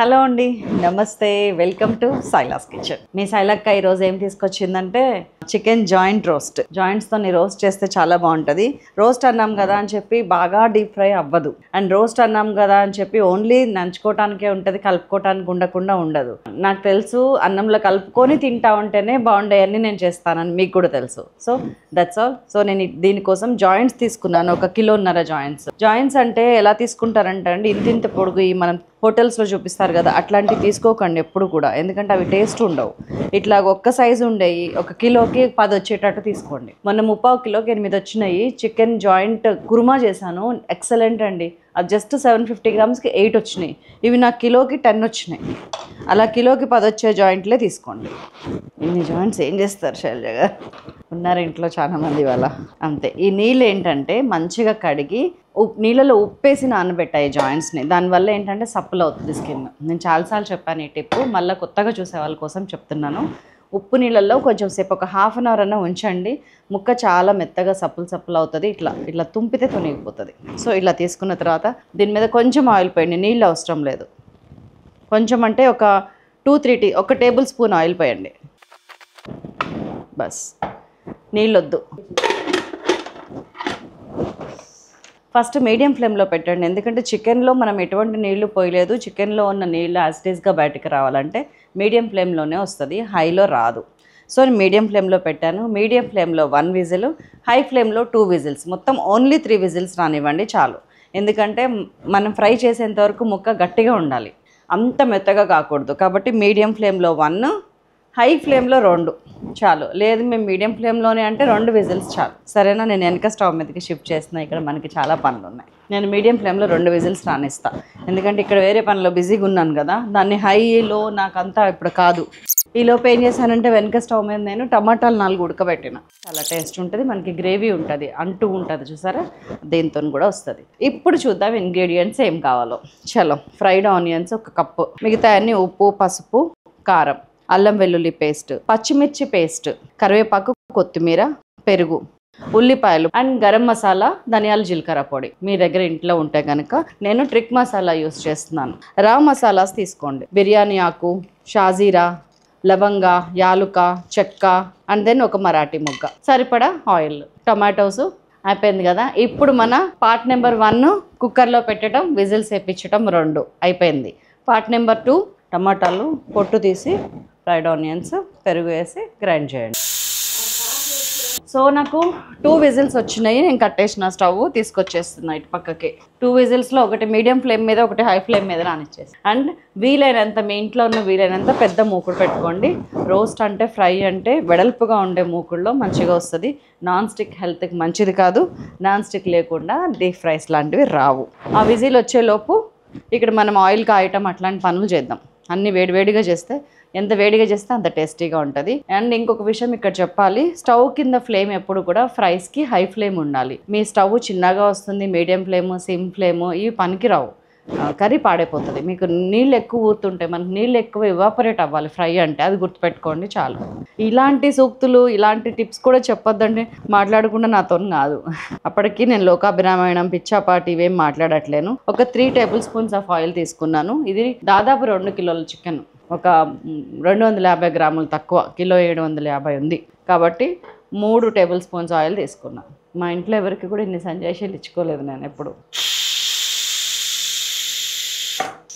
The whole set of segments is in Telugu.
హలో అండి, నమస్తే. Welcome to Saila's kitchen. మీ సైలక్క ఈరోజు ఏం తీసుకొచ్చిందంటే చికెన్ జాయింట్ రోస్ట్. జాయింట్స్తో రోస్ట్ చేస్తే చాలా బాగుంటుంది. రోస్ట్ అన్నాం కదా అని చెప్పి బాగా డీప్ ఫ్రై అవ్వదు. అండ్ రోస్ట్ అన్నాం కదా అని చెప్పి ఓన్లీ నంచుకోవటానికే ఉంటుంది, కలుపుకోవటానికి ఉండకుండా ఉండదు. నాకు తెలుసు, అన్నంలో కలుపుకొని తింటా ఉంటేనే బాగుంటాయని నేను చేస్తానని మీకు కూడా తెలుసు. So that's all. సో నేను దీనికోసం జాయింట్స్ తీసుకున్నాను, 1.5 కిలోన్నర జాయింట్స్. జాయింట్స్ అంటే ఎలా తీసుకుంటారంటే అండి, ఇంత పొడుగు మనం హోటల్స్లో చూపిస్తారు కదా, అట్లాంటివి తీసుకోకండి ఎప్పుడు కూడా, ఎందుకంటే అవి టేస్ట్ ఉండవు. ఇట్లా ఒక్క సైజు ఉండేవి 1 కిలోకి 10 వచ్చేటట్టు తీసుకోండి. మొన్న 3/4 కిలోకి 8 వచ్చినాయి. చికెన్ జాయింట్ కుర్మా చేశాను, ఎక్సలెంట్ అండి. అది జస్ట్ 750 గ్రామ్స్కి 8 వచ్చినాయి. ఇవి నాకు కిలోకి 10 వచ్చినాయి. అలా కిలోకి 10 వచ్చే జాయింట్లే తీసుకోండి. ఇన్ని జాయింట్స్ ఏం చేస్తారు శైలజ గారు? ఉన్నారు ఇంట్లో చాలా మంది వాళ్ళ. అంతే. ఈ నీళ్ళు ఏంటంటే మంచిగా కడిగి నీళ్ళలో ఉప్పేసి నానబెట్టాయి జాయింట్స్ని. దానివల్ల ఏంటంటే సప్పులు అవుతుంది స్కిన్. నేను చాలాసార్లు చెప్పాను ఈ టిప్పు, మళ్ళీ కొత్తగా చూసే వాళ్ళ కోసం చెప్తున్నాను. ఉప్పు నీళ్ళల్లో కొంచెం సేపు ఒక హాఫ్ అన్ అవర్ అన్నా ఉంచండి. ముక్క చాలా మెత్తగా సప్పులు అవుతుంది. ఇట్లా తుంపితే తునిగిపోతుంది. సో ఇలా తీసుకున్న తర్వాత దీని మీద కొంచెం ఆయిల్ పోయండి, నీళ్ళు అవసరం లేదు. కొంచెం అంటే ఒక 1 టేబుల్ స్పూన్ ఆయిల్ పోయండి బస్, నీళ్ళొద్దు. ఫస్ట్ మీడియం ఫ్లేమ్లో పెట్టండి, ఎందుకంటే చికెన్లో మనం ఎటువంటి నీళ్లు పోయలేదు. చికెన్లో ఉన్న నీళ్ళు యాజ్ ఇట్ ఈస్గా బయటకు రావాలంటే మీడియం ఫ్లేమ్లోనే వస్తుంది, హైలో రాదు. సో నేను మీడియం ఫ్లేమ్లో పెట్టాను. మీడియం ఫ్లేమ్లో 1 విజిల్, హై ఫ్లేమ్లో 2 విజిల్స్, మొత్తం ఓన్లీ 3 విజిల్స్ రానివ్వండి చాలు. ఎందుకంటే మనం ఫ్రై చేసేంత వరకు ముక్క గట్టిగా ఉండాలి, అంత మెత్తగా కాకూడదు. కాబట్టి మీడియం ఫ్లేమ్లో 1, హై ఫ్లేమ్లో 2 చాలు. లేదు మేము మీడియం ఫ్లేమ్లోనే అంటే 2 విజిల్స్ చాలు. సరేనా? నేను వెనక స్టవ్ మీదకి షిఫ్ట్ చేస్తున్నా, ఇక్కడ మనకి చాలా పనులు ఉన్నాయి. నేను మీడియం ఫ్లేమ్లో 2 విజిల్స్ రానిస్తా, ఎందుకంటే ఇక్కడ వేరే పనిలో బిజీగా ఉన్నాను కదా. దాన్ని హైలో నాకంతా ఇప్పుడు కాదు. ఈలోపు ఏం చేశానంటే వెనక స్టవ్ మీద నేను టమాటాలు 4 ఉడకబెట్టిన. చాలా టేస్ట్ ఉంటుంది, మనకి గ్రేవీ ఉంటుంది, అంటూ ఉంటుంది చూసారా, దీంతో కూడా వస్తుంది. ఇప్పుడు చూద్దాం ఇంగ్రీడియంట్స్ ఏం కావాలో. చలో. ఫ్రైడ్ ఆనియన్స్ 1 కప్పు, మిగతా అన్ని ఉప్పు, పసుపు, కారం, అల్లం వెల్లుల్లి పేస్ట్, పచ్చిమిర్చి పేస్ట్, కరివేపాకు, కొత్తిమీర, పెరుగు, ఉల్లిపాయలు అండ్ గరం మసాలా, ధనియాల జీలకర్ర పొడి. మీ దగ్గర ఇంట్లో ఉంటే కనుక నేను ట్రిక్ మసాలా యూస్ చేస్తున్నాను. రా మసాలాస్ తీసుకోండి. బిర్యానీ ఆకు, షాజీరా, లవంగ, యాలుక, చెక్క అండ్ దెన్ 1 మరాఠీ మొగ్గ, సరిపడా ఆయిల్, టొమాటోస్. అయిపోయింది కదా. ఇప్పుడు మన పార్ట్ నెంబర్ 1 కుక్కర్లో పెట్టడం, విజిల్స్ వేయించడం 2 అయిపోయింది. పార్ట్ నెంబర్ 2 టమాటాలు పొట్టు తీసి, ఫ్రైడ్ ఆనియన్స్, పెరుగు వేసి గ్రైండ్ చేయండి. సో నాకు 2 విజిల్స్ వచ్చినాయి, నేను కట్టేసిన స్టవ్ తీసుకొచ్చేస్తున్నా ఇటు పక్కకి. 2 విజిల్స్లో ఒకటి మీడియం ఫ్లేమ్ మీద, ఒకటి హై ఫ్లేమ్ మీద రానిచ్చేసి. అండ్ వీలైనంత, మీ ఇంట్లో ఉన్న వీలైనంత పెద్ద మూకుడు పెట్టుకోండి. రోస్ట్ అంటే, ఫ్రై అంటే వెడల్పుగా ఉండే మూకుడులో మంచిగా వస్తుంది. నాన్ స్టిక్ హెల్త్కి మంచిది కాదు. నాన్ స్టిక్ లేకుండా డీప్ ఫ్రైస్ లాంటివి రావు. ఆ విజిల్ వచ్చేలోపు ఇక్కడ మనం ఆయిల్ కాయటం అట్లాంటి పనులు చేద్దాం. అన్నీ వేడివేడిగా చేస్తే, ఎంత వేడిగా చేస్తే అంత టేస్టీగా ఉంటుంది. అండ్ ఇంకొక విషయం ఇక్కడ చెప్పాలి, స్టవ్ కింద ఫ్లేమ్ ఎప్పుడు కూడా ఫ్రైస్కి హై ఫ్లేమ్ ఉండాలి. మీ స్టవ్ చిన్నగా వస్తుంది, మీడియం ఫ్లేమ్, సిమ్ ఫ్లేమ్ ఇవి పనికిరావు, కర్రీ పాడైపోతుంది. మీకు నీళ్ళు ఎక్కువ ఊరుతుంటాయి, మనకు నీళ్ళు ఎక్కువ ఎవాపరేట్ అవ్వాలి ఫ్రై అంటే, అది గుర్తుపెట్టుకోండి చాలు. ఇలాంటి సూక్తులు, ఇలాంటి టిప్స్ కూడా చెప్పొద్దండి, మాట్లాడకుండా నాతో కాదు. అప్పటికి నేను లోకాభిరామాయణం, పిచ్చాపాటి ఇవేం మాట్లాడట్లేను. ఒక 3 టేబుల్ స్పూన్స్ ఆఫ్ ఆయిల్ తీసుకున్నాను. ఇది దాదాపు 2 కిలోల చికెన్, ఒక 250 గ్రాములు తక్కువ, కిలో 750 ఉంది కాబట్టి 3 టేబుల్ స్పూన్స్ ఆయిల్ తీసుకున్నాను. మా ఇంట్లో ఎవరికి కూడా ఇన్ని సంజాయిషాలు ఇచ్చుకోలేదు నేను ఎప్పుడు.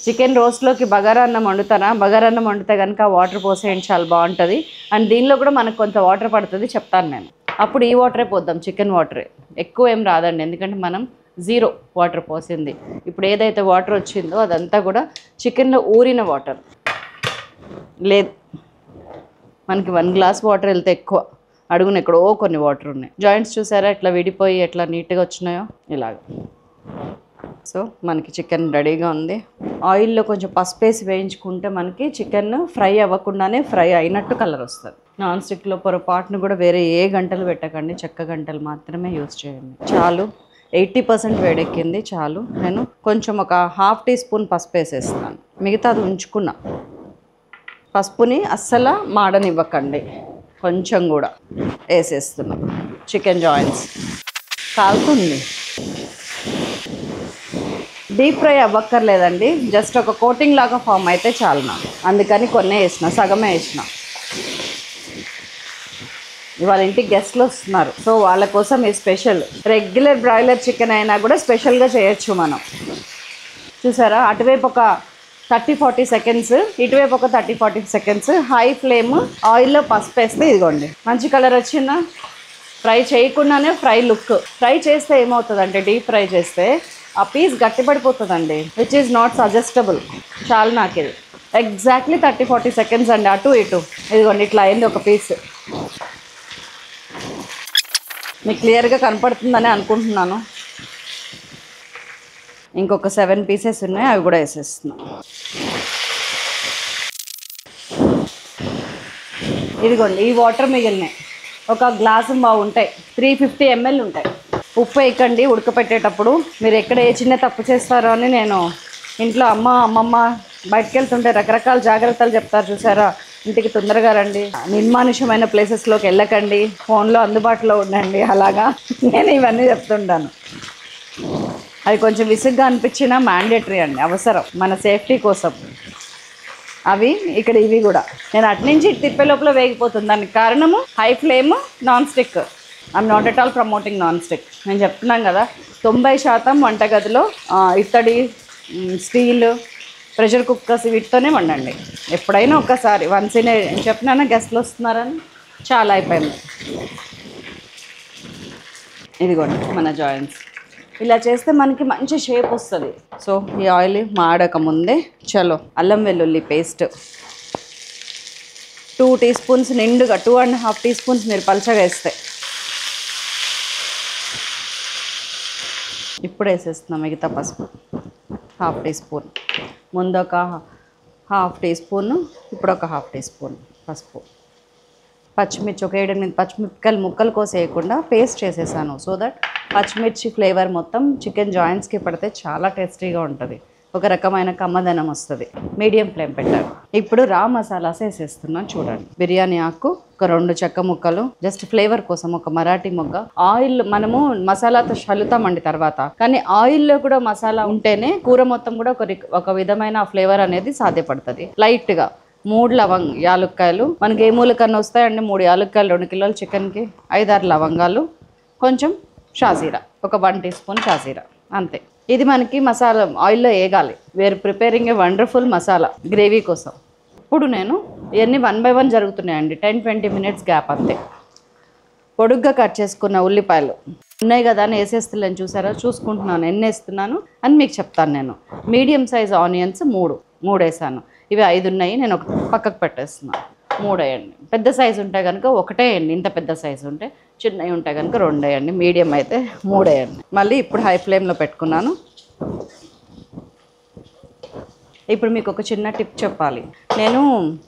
చికెన్ రోస్ట్లోకి బగారన్నం వండుతారా? బగారన్నం వండితే కనుక వాటర్ పోసేయండి, చాలా బాగుంటుంది. అండ్ దీనిలో కూడా మనకు కొంత వాటర్ పడుతుంది, చెప్తాను నేను. అప్పుడు ఈ వాటరే పోద్దాం, చికెన్ వాటరే, ఎక్కువ ఏం రాదండి, ఎందుకంటే మనం 0 వాటర్ పోసింది. ఇప్పుడు ఏదైతే వాటర్ వచ్చిందో అదంతా కూడా చికెన్లో ఊరిన వాటర్ లేదు. మనకి 1 గ్లాస్ వాటర్ వెళ్తే ఎక్కువ, అడుగున ఎక్కడో కొన్ని వాటర్ ఉన్నాయి. జాయింట్స్ చూసారా ఎట్లా విడిపోయి ఎట్లా నీట్గా వచ్చినాయో, ఇలాగ. సో మనకి చికెన్ రెడీగా ఉంది. ఆయిల్లో కొంచెం పసుపు వేసి వేయించుకుంటే మనకి చికెన్ ఫ్రై అవ్వకుండానే ఫ్రై అయినట్టు కలర్ వస్తుంది. నాన్ స్టిక్లో పొరపాటును కూడా వేరే ఏ గంటలు పెట్టకండి, చెక్క గంటలు మాత్రమే యూస్ చేయండి. చాలు, 80% వేడెక్కింది, చాలు. నేను కొంచెం ఒక 1/2 టీ స్పూన్ పసుపు వేసేస్తాను, మిగతా అది ఉంచుకున్నా. పసుపుని అస్సలు మాడనివ్వకండి, కొంచెం కూడా వేసేస్తున్నాం. చికెన్ జాయింట్స్ కాలుతుంది. డీప్ ఫ్రై అవ్వక్కర్లేదండి, జస్ట్ ఒక కోటింగ్ లాగా ఫామ్ అయితే చాలు నాకు. అందుకని కొన్నే వేసిన, సగమే వేసిన. ఇవాళ ఇంటికి గెస్ట్లు వస్తున్నారు, సో వాళ్ళ కోసం ఈ స్పెషల్. రెగ్యులర్ బ్రాయిలర్ చికెన్ అయినా కూడా స్పెషల్గా చేయొచ్చు మనం. చూసారా, అటువైపు ఒక 30-40 సెకండ్స్, ఇటువైపు ఒక 30-40 సెకండ్స్ హై ఫ్లేమ్ ఆయిల్లో పసుపు వేస్తే ఇదిగోండి మంచి కలర్ వచ్చిందా. ఫ్రై చేయకుండానే ఫ్రై లుక్. ఫ్రై చేస్తే ఏమవుతుందంటే, డీప్ ఫ్రై చేస్తే ఆ పీస్ గట్టిపడిపోతుందండి, విచ్ ఈజ్ నాట్ సజెస్టబుల్. చాలు నాకు ఇది ఎగ్జాక్ట్లీ 30-40 సెకండ్స్ అండి, అటు ఇటు. ఇదిగోండి ఇట్లా అయింది ఒక పీస్. మీకు క్లియర్గా కనపడుతుందని అనుకుంటున్నాను. ఇంకొక 7 పీసెస్ ఉన్నాయి, అవి కూడా వేసేస్తున్నాను. ఇదిగోండి ఈ వాటర్ మిగిలినాయి, ఒక గ్లాసు బాగుంటాయి, 350 ml ఉంటాయి. ఉప్పు వేయకండి ఉడకపెట్టేటప్పుడు. మీరు ఎక్కడ ఏ చిన్న తప్పు చేస్తారో అని నేను ఇంట్లో అమ్మమ్మ బయటకు వెళ్తుంటే రకరకాల జాగ్రత్తలు చెప్తారు చూసారా. ఇంటికి తొందరగా రండి, నిర్మానుష్యమైన ప్లేసెస్లోకి వెళ్ళకండి, ఫోన్లో అందుబాటులో ఉండండి, అలాగా నేను ఇవన్నీ చెప్తుంటాను. అవి కొంచెం విసుగ్గా అనిపించినా మ్యాండేటరీ అండి, అవసరం మన సేఫ్టీ కోసం. అవి ఇక్కడ ఇవి కూడా నేను అట్నుంచి తిప్పే లోపల వేగిపోతుంది. దానికి కారణము high flame, non stick. I'm not at all promoting non stick. నేను చెప్తున్నాను కదా, 90% వంటగదిలో ఇత్తడి, స్టీల్, ప్రెషర్ కుక్కర్స్ వీటితోనే వండండి. ఎప్పుడైనా ఒక్కసారి వన్స్ ఇన్ చెప్పినా గెస్ట్లు వస్తున్నారని చాలా అయిపోయింది. ఇదిగోండి మన జాయింట్స్. ఇలా చేస్తే మనకి మంచి షేప్ వస్తుంది. సో ఈ ఆయిల్ మాడక ముందే చలో అల్లం వెల్లుల్లి పేస్ట్ 2 టీ స్పూన్స్ నిండుగా, 2.5 టీ స్పూన్స్ మీరు పలచగా వేస్తే. ఇప్పుడు వేసేస్తున్నాం మిగతా పసుపు, 1/2 టీ స్పూన్. ముందు ఒక 1/2 టీ స్పూన్, ఇప్పుడు ఒక 1/2 టీ స్పూన్ పసుపు. పచ్చిమిర్చి ఒక 7-8 పచ్చిమిరపకాయలు ముక్కలు కోసేయకుండా పేస్ట్ చేసేసాను. సో దట్ పచ్చిమిర్చి ఫ్లేవర్ మొత్తం చికెన్ జాయింట్స్కి పడితే చాలా టేస్టీగా ఉంటుంది, ఒక రకమైన కమ్మదనం వస్తుంది. మీడియం ఫ్లేమ్ పెట్టాను. ఇప్పుడు రా మసాలాస్ వేసేస్తున్నాను. చూడండి, బిర్యానీ ఆకు, ఒక 2 చెక్క ముక్కలు, జస్ట్ ఫ్లేవర్ కోసం ఒక మరాఠీ మొగ్గ. ఆయిల్ మనము మసాలాతో చల్లుతామండి తర్వాత, కానీ ఆయిల్లో కూడా మసాలా ఉంటేనే కూర మొత్తం కూడా ఒక విధమైన ఫ్లేవర్ అనేది సాధ్యపడుతుంది. లైట్గా 3 యాలుక్కాయలు, మనకి ఏ మూలకన్నా వస్తాయండి, 3 యాలుక్కాయలు 2 కిలోల చికెన్కి, 5-6 లవంగాలు, కొంచెం షాజీరా, ఒక 1 టీ స్పూన్ షాజీరా, అంతే. ఇది మనకి మసాలా ఆయిల్లో వేగాలి. We're preparing a wonderful masala gravy కోసం. ఇప్పుడు నేను ఇవన్నీ 1 by 1 జరుగుతున్నాయండి, 10-20 మినిట్స్ గ్యాప్ అంతే. పొడుగ్గా కట్ చేసుకున్న ఉల్లిపాయలు ఉన్నాయి కదా అని వేసేస్తున్నాను. చూసారా, చూసుకుంటున్నాను ఎన్ని వేస్తున్నాను అని మీకు చెప్తాను నేను. మీడియం సైజ్ ఆనియన్స్ 3 వేసాను. ఇవి 5 ఉన్నాయి, నేను ఒక పక్కకు పెట్టేస్తున్నాను. 3 వేయండి. పెద్ద సైజు ఉంటే కనుక 1 వేయండి, ఇంత పెద్ద సైజు ఉంటే. చిన్నవి ఉంటే కనుక 2 వేయండి, మీడియం అయితే 3 వేయండి. మళ్ళీ ఇప్పుడు హై ఫ్లేమ్లో పెట్టుకున్నాను. ఇప్పుడు మీకు ఒక చిన్న టిప్ చెప్పాలి. నేను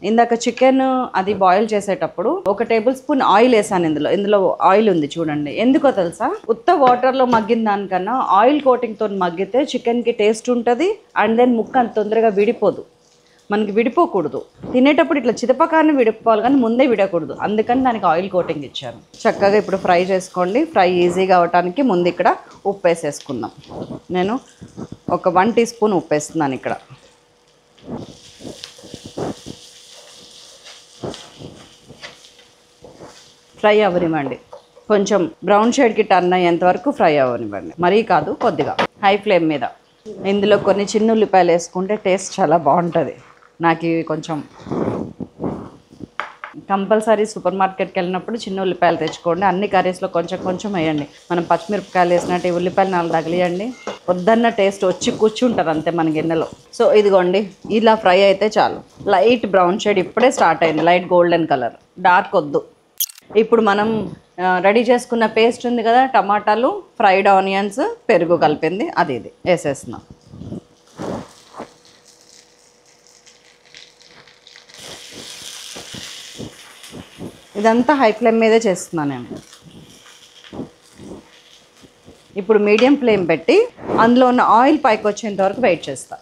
ఇందాక చికెన్ అది బాయిల్ చేసేటప్పుడు 1 టేబుల్ స్పూన్ ఆయిల్ వేసాను. ఇందులో ఆయిల్ ఉంది చూడండి. ఎందుకో తెలుసా, ఉత్త వాటర్లో మగ్గిన దానికన్నా ఆయిల్ కోటింగ్తో మగ్గితే చికెన్కి టేస్ట్ ఉంటుంది. అండ్ దెన్ ముక్క అంత తొందరగా విడిపోదు. మనకి విడిపోకూడదు, తినేటప్పుడు ఇట్లా చితపకాన్ని విడిపోవాలి కానీ ముందే విడకూడదు. అందుకని దానికి ఆయిల్ కోటింగ్ ఇచ్చాను. చక్కగా ఇప్పుడు ఫ్రై చేసుకోండి. ఫ్రై ఈజీగా అవడానికి ముందు ఇక్కడ ఉప్పు వేసేసుకుందాం. నేను ఒక 1 టీ స్పూన్ ఉప్పు వేస్తున్నాను ఇక్కడ. ఫ్రై అవ్వనివ్వండి, కొంచెం బ్రౌన్ షేడ్కి టర్న్ అయ్యేంత వరకు ఫ్రై అవ్వనివ్వండి, మరీ కాదు, కొద్దిగా హై ఫ్లేమ్ మీద. ఇందులో కొన్ని చిన్న ఉల్లిపాయలు వేసుకుంటే టేస్ట్ చాలా బాగుంటుంది. నాకు ఇవి కొంచెం కంపల్సరీ సూపర్ మార్కెట్కి వెళ్ళినప్పుడు చిన్న ఉల్లిపాయలు తెచ్చుకోండి. అన్ని కర్రీస్లో కొంచెం కొంచెం వేయండి. మనం పచ్చిమిరపకాయలు వేసినట్టు ఈ ఉల్లిపాయలు 4 తగిలియండి, వద్దన్న టేస్ట్ వచ్చి కూర్చుంటుంది అంతే మన గిన్నెలో. సో ఇదిగోండి, ఇలా ఫ్రై అయితే చాలు. లైట్ బ్రౌన్ షేడ్ ఇప్పుడే స్టార్ట్ అయింది, లైట్ గోల్డెన్ కలర్, డార్క్ వద్దు. ఇప్పుడు మనం రెడీ చేసుకున్న పేస్ట్ ఉంది కదా, టమాటాలు, ఫ్రైడ్ ఆనియన్స్, పెరుగు కలిపింది, అది ఇది వేసేస్తున్నాం. ఇదంతా హై ఫ్లేమ్ మీదే చేస్తున్నాను నేను. ఇప్పుడు మీడియం ఫ్లేమ్ పెట్టి అందులో ఉన్న ఆయిల్ పైకి వచ్చేంత వరకు వెయిట్ చేస్తా.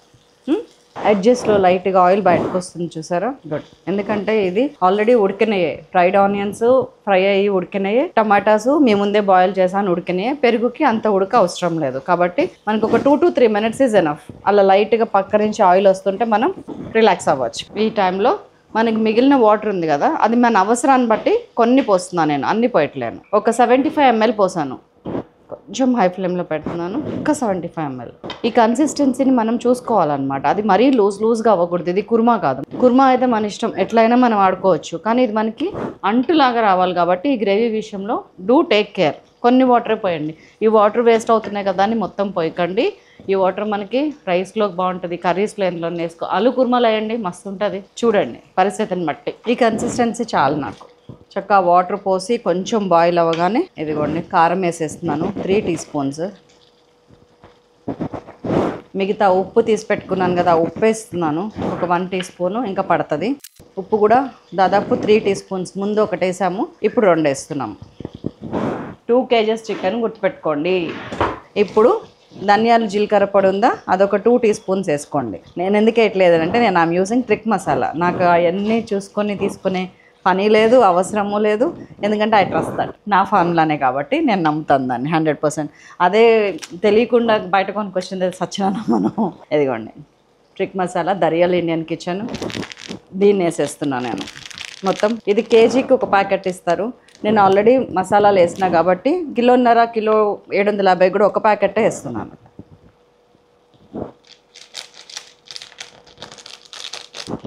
ఎడ్జెస్లో లైట్గా ఆయిల్ బయటకు వస్తుంది చూసారా, గుడ్. ఎందుకంటే ఇది ఆల్రెడీ ఉడికినాయే, ఫ్రైడ్ ఆనియన్స్ ఫ్రై అయ్యి ఉడికినాయే, టమాటాస్ మీ ముందే బాయిల్ చేసాను ఉడికినాయే, పెరుగుకి అంత ఉడక అవసరం లేదు. కాబట్టి మనకు ఒక 2 to 3 minutes ఈజ్ ఎనఫ్. అలా లైట్గా పక్క నుంచి ఆయిల్ వస్తుంటే మనం రిలాక్స్ అవ్వచ్చు. ఈ టైంలో మనకి మిగిలిన వాటర్ ఉంది కదా, అది మన అవసరాన్ని బట్టి కొన్ని పోస్తున్నాను నేను, అన్ని పోయట్లేను. ఒక 75 ml పోసాను, కొంచెం హై ఫ్లేమ్లో పెడుతున్నాను. ఇంకా 75 ml. ఈ కన్సిస్టెన్సీని మనం చూసుకోవాలన్నమాట. అది మరీ లూజ్గా అవ్వకూడదు. ఇది కుర్మా కాదు. కుర్మా అయితే మన ఇష్టం, ఎట్లయినా మనం ఆడుకోవచ్చు. కానీ ఇది మనకి అంటులాగా రావాలి కాబట్టి ఈ గ్రేవీ విషయంలో డూ టేక్ కేర్. కొన్ని వాటరే పోయండి. ఈ వాటర్ వేస్ట్ అవుతున్నాయి కదా అని మొత్తం పోయకండి. ఈ వాటర్ మనకి రైస్లోకి బాగుంటుంది, కర్రీస్లో ఎందులో వేసుకో. ఆలు కుర్మాలు వేయండి, మస్తు ఉంటుంది. చూడండి పరిస్థితిని బట్టి. ఈ కన్సిస్టెన్సీ చాలు నాకు. చక్కగా వాటర్ పోసి కొంచెం బాయిల్ అవ్వగానే ఇదిగోండి కారం వేసేస్తున్నాను, 3 teaspoons. మిగతా ఉప్పు తీసి పెట్టుకున్నాను కదా, ఉప్పు వేస్తున్నాను ఒక 1 teaspoon. ఇంకా పడుతుంది. ఉప్పు కూడా దాదాపు 3 teaspoons. ముందు ఒకటి వేసాము, ఇప్పుడు 2 వేస్తున్నాము. 2 kgs చికెన్ గుర్తుపెట్టుకోండి. ఇప్పుడు ధనియాలు జీలకర్ర పొడి ఉందా, అదొక 2 teaspoons వేసుకోండి. నేను ఎందుకు వేయట్లేదంటే నేను ఐమ్ యూజింగ్ ట్రిక్ మసాలా. నాకు అవన్నీ చూసుకొని తీసుకునే పని లేదు, అవసరము లేదు. ఎందుకంటే ఐ ట్రస్ట్ దట్. నా ఫార్ములానే కాబట్టి నేను నమ్ముతాను దాన్ని 100%. అదే తెలియకుండా బయట కొనుక్కొచ్చింది సచ్చినా మనం. ఇదిగోండి ట్రిక్ మసాలా, ధనియాల ఇండియన్ కిచెన్, దీన్ని వేసేస్తున్నాను నేను మొత్తం. ఇది కేజీకి ఒక ప్యాకెట్ ఇస్తారు. నేను ఆల్రెడీ మసాలాలు వేసినా కాబట్టి కిలో 750 కూడా ఒక ప్యాకెట్టే వేస్తున్నాను.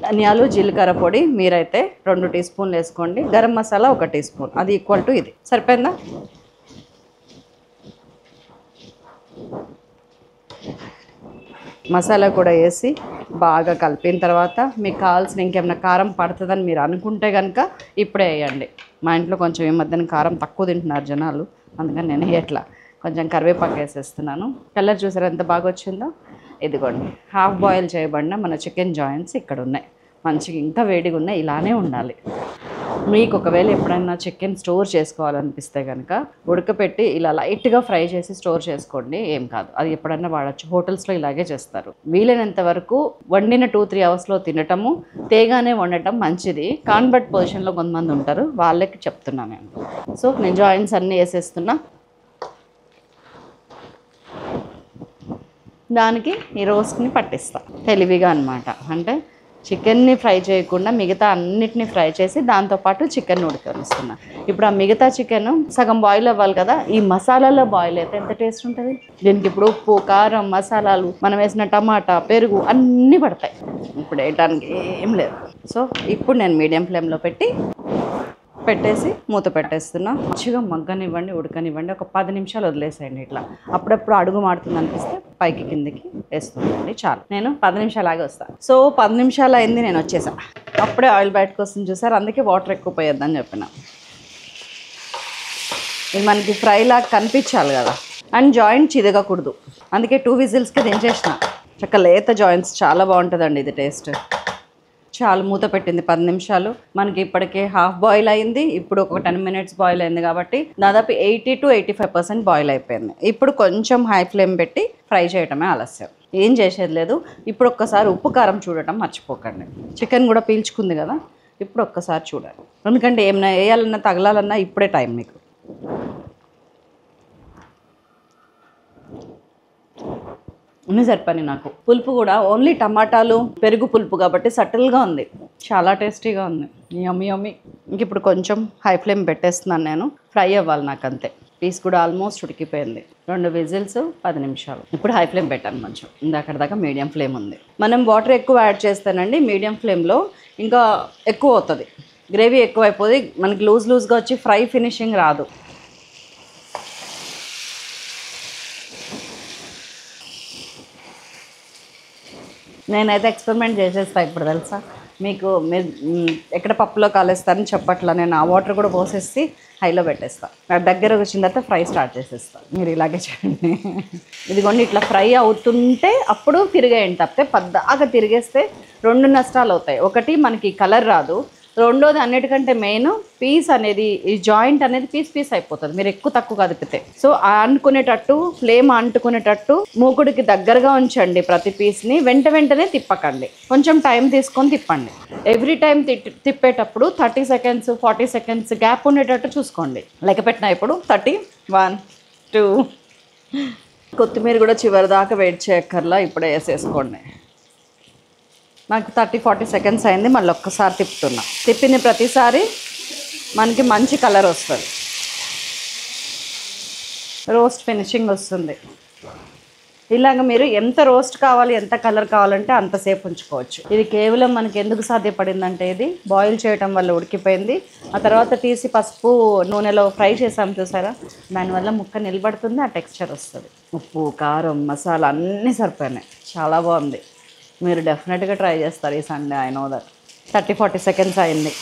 ధనియాలు జీలకర్ర పొడి మీరైతే 2 teaspoons వేసుకోండి. గరం మసాలా 1 teaspoon, అది ఈక్వల్ టు ఇది. సరిపోయిందా? మసాలా కూడా వేసి బాగా కలిపిన తర్వాత మీకు కావాల్సిన ఇంకేమైనా కారం పడుతుందని మీరు అనుకుంటే కనుక ఇప్పుడే వేయండి. మా ఇంట్లో కొంచెం ఈ మధ్యన కారం తక్కువ తింటున్నారు జనాలు, అందుకని నేను వేయట్లా. కొంచెం కరివేపాకు వేసేస్తున్నాను. కలర్ చూసారా ఎంత బాగా వచ్చిందో. ఇదిగోండి హాఫ్ బాయిల్ చేయబడిన మన చికెన్ జాయింట్స్ ఇక్కడ ఉన్నాయి, మంచిగా ఇంకా వేడిగా ఉన్నాయి. ఇలానే ఉండాలి. మీకు ఒకవేళ ఎప్పుడైనా చికెన్ స్టోర్ చేసుకోవాలనిపిస్తే కనుక ఉడకపెట్టి ఇలా లైట్గా ఫ్రై చేసి స్టోర్ చేసుకోండి, ఏం కాదు. అది ఎప్పుడైనా వాడచ్చు. హోటల్స్లో ఇలాగే చేస్తారు. వీలైనంత వరకు వండిన 2-3 hours తినటము, తేగానే వండటం మంచిది. కాన్వర్ట్ పొజిషన్లో కొంతమంది ఉంటారు, వాళ్ళకి చెప్తున్నాను నేను. సో నేను జాయింట్స్ అన్నీ వేసేస్తున్నా. దానికి ఈ రోస్ట్ని పట్టిస్తా తెలివిగా అనమాట. అంటే చికెన్ని ఫ్రై చేయకుండా మిగతా అన్నిటిని ఫ్రై చేసి దాంతోపాటు చికెన్ ఉడకనిస్తున్నా. ఇప్పుడు ఆ మిగతా చికెన్ సగం బాయిల్ అవ్వాలి కదా, ఈ మసాలాలో బాయిల్ అయితే ఎంత టేస్ట్ ఉంటుంది. దీనికి ఇప్పుడు ఉప్పు, కారం, మసాలాలు, మనం వేసిన టమాటా, పెరుగు అన్నీ పడతాయి. ఇప్పుడు వేయటానికి ఏం లేదు. సో ఇప్పుడు నేను మీడియం ఫ్లేమ్లో పెట్టేసి మూత పెట్టేస్తున్నా. మంచిగా మగ్గనివ్వండి, ఉడకనివ్వండి. ఒక 10 నిమిషాలు వదిలేసేయండి. ఇట్లా అప్పుడప్పుడు అడుగు మాడుతుంది అనిపిస్తే పైకి కిందకి వేస్తుందండి, చాలు. నేను 10 నిమిషాలాగే వస్తాను. సో 10 నిమిషాలు అయింది, నేను వచ్చేసా. అప్పుడే ఆయిల్ బయటకు వస్తుంది చూసారు, అందుకే వాటర్ ఎక్కువ పోయొద్దని చెప్పిన. ఇది మనకి ఫ్రై లాగా కనిపించాలి కదా, అండ్ జాయింట్ చిదగకూడదు. అందుకే 2 విజిల్స్కి దించేసిన. చక్క లేత జాయింట్స్, చాలా బాగుంటుందండి ఇది టేస్ట్. చాలు, మూత పెట్టింది 10 నిమిషాలు. మనకి ఇప్పటికే హాఫ్ బాయిల్ అయింది. ఇప్పుడు ఒక 10 minutes బాయిల్ అయింది కాబట్టి దాదాపు 80 to 85% బాయిల్ అయిపోయింది. ఇప్పుడు కొంచెం హై ఫ్లేమ్ పెట్టి ఫ్రై చేయటమే ఆలస్యం, ఏం చేసేది లేదు. ఇప్పుడు ఒక్కసారి ఉప్పు కారం చూడటం మర్చిపోకండి. చికెన్ కూడా పీల్చుకుంది కదా, ఇప్పుడు ఒక్కసారి చూడాలి. ఎందుకంటే ఏమైనా వేయాలన్నా తగలాలన్నా ఇప్పుడే టైం మీకు. అన్నీ సరిపని నాకు. పులుపు కూడా ఓన్లీ టమాటాలు, పెరుగు పులుపు కాబట్టి సటిల్గా ఉంది, చాలా టేస్టీగా ఉంది. యమ్మీ యమ్మీ. ఇంక ఇప్పుడు కొంచెం హై ఫ్లేమ్ పెట్టేస్తున్నాను నేను, ఫ్రై అవ్వాలి నాకు అంతే. పీస్ కూడా ఆల్మోస్ట్ ఉడికిపోయింది. 2 విజిల్స్ 10 నిమిషాలు. ఇప్పుడు హై ఫ్లేమ్ పెట్టాను కొంచెం, ఇందాక దాకా మీడియం ఫ్లేమ్ ఉంది. మనం వాటర్ ఎక్కువ యాడ్ చేస్తానండి మీడియం ఫ్లేమ్లో, ఇంకా ఎక్కువ అవుతుంది. గ్రేవీ ఎక్కువ అయిపోయి మనకి లూజ్గా వచ్చి ఫ్రై ఫినిషింగ్ రాదు. నేనైతే ఎక్స్పెరిమెంట్ చేసేస్తాను ఇప్పుడు, తెలుసా మీకు. మీరు ఎక్కడ పప్పులో కాలేస్తారని చెప్పట్లా, నేను ఆ వాటర్ కూడా పోసేసి హైలో పెట్టేస్తాను. నా దగ్గర వచ్చిన తర్వాత ఫ్రై స్టార్ట్ చేసేస్తాను. మీరు ఇలాగే చేయండి. ఇదిగోండి ఇట్లా ఫ్రై అవుతుంటే అప్పుడు తిరిగేయండి తప్పితే పద్దాగా తిరిగేస్తే 2 నష్టాలు అవుతాయి. ఒకటి మనకి కలర్ రాదు, రెండోది అన్నిటికంటే మెయిన్ పీస్ అనేది, ఈ జాయింట్ అనేది పీస్ అయిపోతుంది మీరు ఎక్కువ తక్కువ కదిపితే. సో అనుకునేటట్టు ఫ్లేమ్ అంటుకునేటట్టు మూకుడికి దగ్గరగా ఉంచండి ప్రతి పీస్ని. వెంటనే తిప్పకండి, కొంచెం టైం తీసుకొని తిప్పండి. ఎవ్రీ టైం తిప్పేటప్పుడు 30 సెకండ్స్ 40 సెకండ్స్ గ్యాప్ ఉండేటట్టు చూసుకోండి. లెక్క పెట్టిన ఇప్పుడు 30, 1, 2. కొత్తిమీర కూడా చివరి దాకా వెయిట్ చేయక్కర్లా, ఇప్పుడే వేసేసుకోండి. నాకు 30-40 సెకండ్స్ అయింది. మళ్ళీ ఒక్కసారి తిప్పుతున్నా. తిప్పిన ప్రతిసారి మనకి మంచి కలర్ వస్తుంది, రోస్ట్ ఫినిషింగ్ వస్తుంది. ఇలాగ మీరు ఎంత రోస్ట్ కావాలి, ఎంత కలర్ కావాలంటే అంతసేపు ఉంచుకోవచ్చు. ఇది కేవలం మనకి ఎందుకు సాధ్యపడిందంటే, ఇది బాయిల్ చేయడం వల్ల ఉడికిపోయింది. ఆ తర్వాత తీసి పసుపు నూనెలో ఫ్రై చేసాం చూసారా, దానివల్ల ముక్క నిలబడుతుంది, ఆ టెక్స్చర్ వస్తుంది. ఉప్పు, కారం, మసాలా అన్నీ సరిపోయినాయి, చాలా బాగుంది. మీరు డెఫినెట్గా ట్రై చేస్తారు ఈ Sunday. I know that. 30-40 seconds అయింది.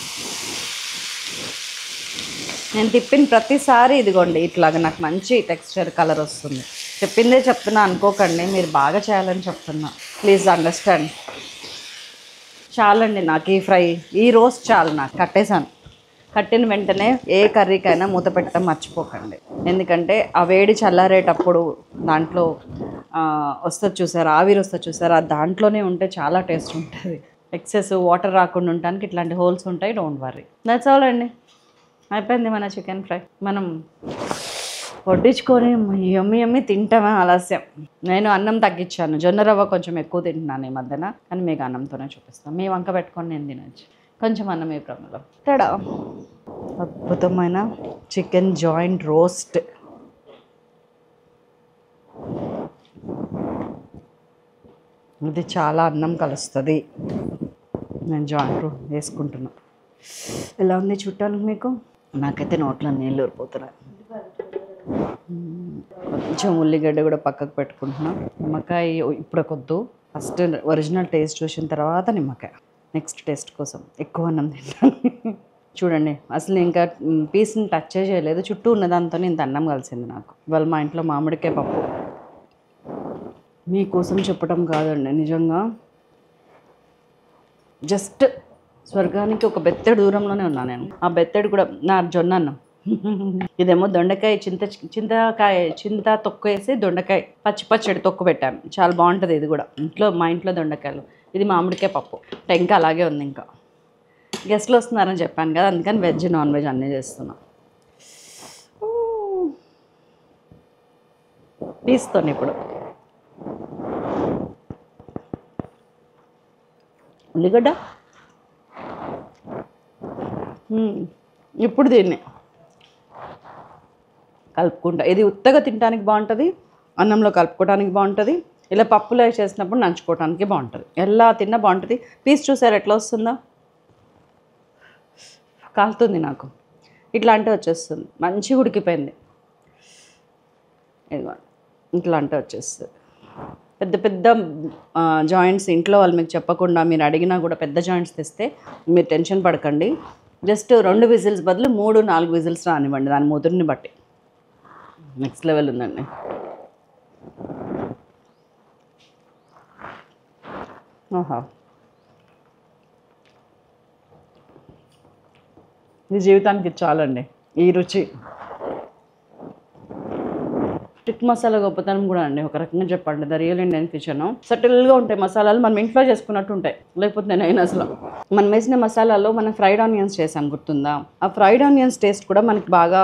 నేను తిప్పిన ప్రతిసారి ఇదిగోండి ఇట్లాగ నాకు మంచి టెక్స్చర్ కలర్ వస్తుంది. చెప్పిందే చెప్తున్నా అనుకోకండి, మీరు బాగా చేయాలని చెప్తున్నా, ప్లీజ్ అండర్స్టాండ్. చాలండి నాకు ఈ ఫ్రై, ఈ రోస్ట్ చాలు. నాకు కట్టేశాను. కట్టిన వెంటనే ఏ కర్రీకైనా మూత పెట్టడం మర్చిపోకండి. ఎందుకంటే ఆ వేడి చల్లారేటప్పుడు దాంట్లో వస్తుంది చూసారా, ఆవిరి వస్తుంది చూసారా, దాంట్లోనే ఉంటే చాలా టేస్ట్ ఉంటుంది. ఎక్సెస్ వాటర్ రాకుండా ఉండడానికి ఇట్లాంటి హోల్స్ ఉంటాయి. Don't worry. దట్స్ ఆల్ అండి. అయిపోయింది మన చికెన్ ఫ్రై. మనం వడ్డించుకొని యమ్మి తింటామా ఆలస్యం. నేను అన్నం తగ్గించాను, జొన్న రవ్వ కొంచెం ఎక్కువ తింటున్నాను ఈ మధ్యన, కానీ మీకు అన్నంతోనే చూపిస్తాను. మీ వంక పెట్టుకొని నేను తినచ్చు. కొంచెం అన్నం ఈ ప్రమలో తేడా. అద్భుతమైన చికెన్ జాయింట్ రోస్ట్. ఇది చాలా అన్నం కలుస్తుంది. నేను జాయింట్ వేసుకుంటున్నా. ఎలా ఉంది చుట్టానికి మీకు? నాకైతే నోట్లో నీళ్ళు ఊరిపోతున్నాయి. కొంచెం ఉల్లిగడ్డ కూడా పక్కకు పెట్టుకుంటున్నా. నిమ్మకాయ ఇప్పుడు కొద్దు, ఫస్ట్ ఒరిజినల్ టేస్ట్ చూసిన తర్వాత నిమ్మకాయ. నెక్స్ట్ టేస్ట్ కోసం ఎక్కువ అన్నం తింటాను. చూడండి, అసలు ఇంకా పీస్ని టచ్ చేయలేదు, చుట్టూ ఉన్న దాంతో ఇంత అన్నం కలిసింది నాకు. ఇవాళ మా ఇంట్లో మామిడికాయ పప్పు. మీకోసం చెప్పడం కాదండి, నిజంగా జస్ట్ స్వర్గానికి ఒక బెత్తెడు దూరంలోనే ఉన్నా నేను. ఆ బెత్తెడు కూడా నా జొన్న అన్నం. ఇదేమో దొండకాయ చింత తొక్కు వేసి దొండకాయ పచ్చడి తొక్కు పెట్టాను, చాలా బాగుంటుంది. ఇది కూడా మా ఇంట్లో దొండకాయలు. ఇది మామిడికాయ పప్పు. ఇంకా అలాగే ఉంది. ఇంకా గెస్ట్లు వస్తున్నారని చెప్పాను కదా, అందుకని వెజ్ నాన్ వెజ్ అన్నీ చేస్తున్నా. తీస్తాను ఇప్పుడు. ఉల్లిగడ్డ ఇప్పుడు దీన్ని కలుపుకుంటా. ఇది ఉత్తగా తినడానికి బాగుంటుంది, అన్నంలో కలుపుకోవడానికి బాగుంటుంది, ఇలా పప్పులో చేసినప్పుడు నంచుకోవడానికి బాగుంటుంది. ఎలా తిన్నా బాగుంటుంది. పీస్ చూసారు ఎట్లా వస్తుందో, కాలుతుంది నాకు. ఇట్లా అంటే వచ్చేస్తుంది, మంచిగా ఉడికిపోయింది. ఇదిగోండి ఇట్లా అంటే వచ్చేస్తుంది. పెద్ద పెద్ద జాయింట్స్ ఇంట్లో వాళ్ళు మీకు చెప్పకుండా మీరు అడిగినా కూడా పెద్ద జాయింట్స్ తెస్తే మీరు టెన్షన్ పడకండి. జస్ట్ 2 విజిల్స్ బదులు 3-4 విజిల్స్ రానివ్వండి, దాని ముదురుని బట్టి. నెక్స్ట్ లెవెల్ ఉందండి. ఓహా, ఈ జీవితానికి చాలండి ఈ రుచి. స్టిక్ మసాలా గొప్పతనం కూడా అండి ఒక రకంగా చెప్పండి. The real Indian kitchen. సటిల్గా ఉంటాయి మసాలాలు, మనం ఇంట్లో చేసుకున్నట్టు ఉంటాయి. లేకపోతే నేను అసలు మనం వేసిన మసాలాలో మనం ఫ్రైడ్ ఆనియన్స్ చేసాం, గుర్తుందా? ఆ ఫ్రైడ్ ఆనియన్స్ టేస్ట్ కూడా మనకి బాగా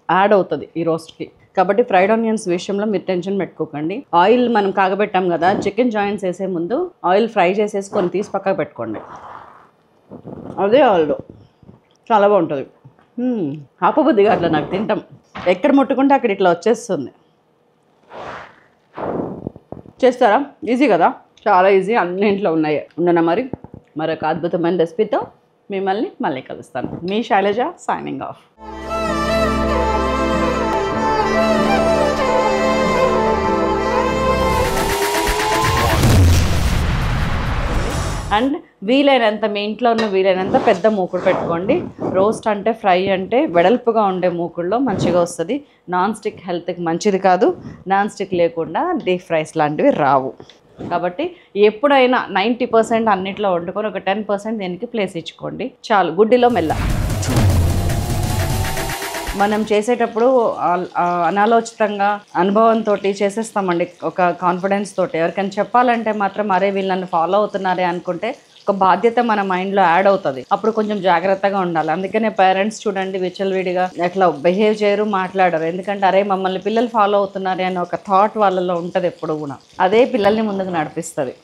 యాడ్ అవుతుంది ఈ రోస్ట్కి. కాబట్టి ఫ్రైడ్ ఆనియన్స్ విషయంలో మీరు టెన్షన్ పెట్టుకోకండి. ఆయిల్ మనం కాగబెట్టాం కదా, చికెన్ జాయింట్స్ వేసే ముందు ఆయిల్ ఫ్రై చేసేసుకొని తీసి పక్కకు పెట్టుకోండి. అదే ఆయిల్ చాలా బాగుంటుంది. ఆపబుద్ధిగా అట్లా నాకు తింటాం. ఎక్కడ ముట్టుకుంటే అక్కడ ఇట్లా వచ్చేస్తుంది. చేస్తారా? ఈజీ కదా, చాలా ఈజీ. అన్నింట్లో ఉన్నాయి. ఉండనా మరొక అద్భుతమైన రెసిపీతో మిమ్మల్ని మళ్ళీ కలుస్తాను. మీ శైలజ, సైనింగ్ ఆఫ్. అండ్ వీలైనంత మీ ఇంట్లో ఉన్న వీలైనంత పెద్ద మూకుడు పెట్టుకోండి. రోస్ట్ అంటే ఫ్రై అంటే వెడల్పుగా ఉండే మూకుడులో మంచిగా వస్తుంది. నాన్ స్టిక్ హెల్త్కి మంచిది కాదు. నాన్ స్టిక్ లేకుండా డీప్ ఫ్రైస్ లాంటివి రావు. కాబట్టి ఎప్పుడైనా 90% అన్నిట్లో వండుకొని ఒక 10% దీనికి ప్లేస్ ఇచ్చుకోండి చాలు. గుడ్డిలో మెల్ల మనం చేసేటప్పుడు అనాలోచితంగా అనుభవంతో చేసేస్తామండి, ఒక కాన్ఫిడెన్స్ తోటి. ఎవరికైనా చెప్పాలంటే మాత్రం అరే వీళ్ళు నన్ను ఫాలో అవుతున్నారే అనుకుంటే ఒక బాధ్యత మన మైండ్లో యాడ్ అవుతుంది. అప్పుడు కొంచెం జాగ్రత్తగా ఉండాలి. అందుకనే పేరెంట్స్ చూడండి విచ్చలవిడిగా ఎట్లా బిహేవ్ చేయరు, మాట్లాడరు. ఎందుకంటే అరే మమ్మల్ని పిల్లలు ఫాలో అవుతున్నారే అని ఒక థాట్ వాళ్ళలో ఉంటుంది ఎప్పుడు కూడా. అదే పిల్లల్ని ముందుకు నడిపిస్తుంది.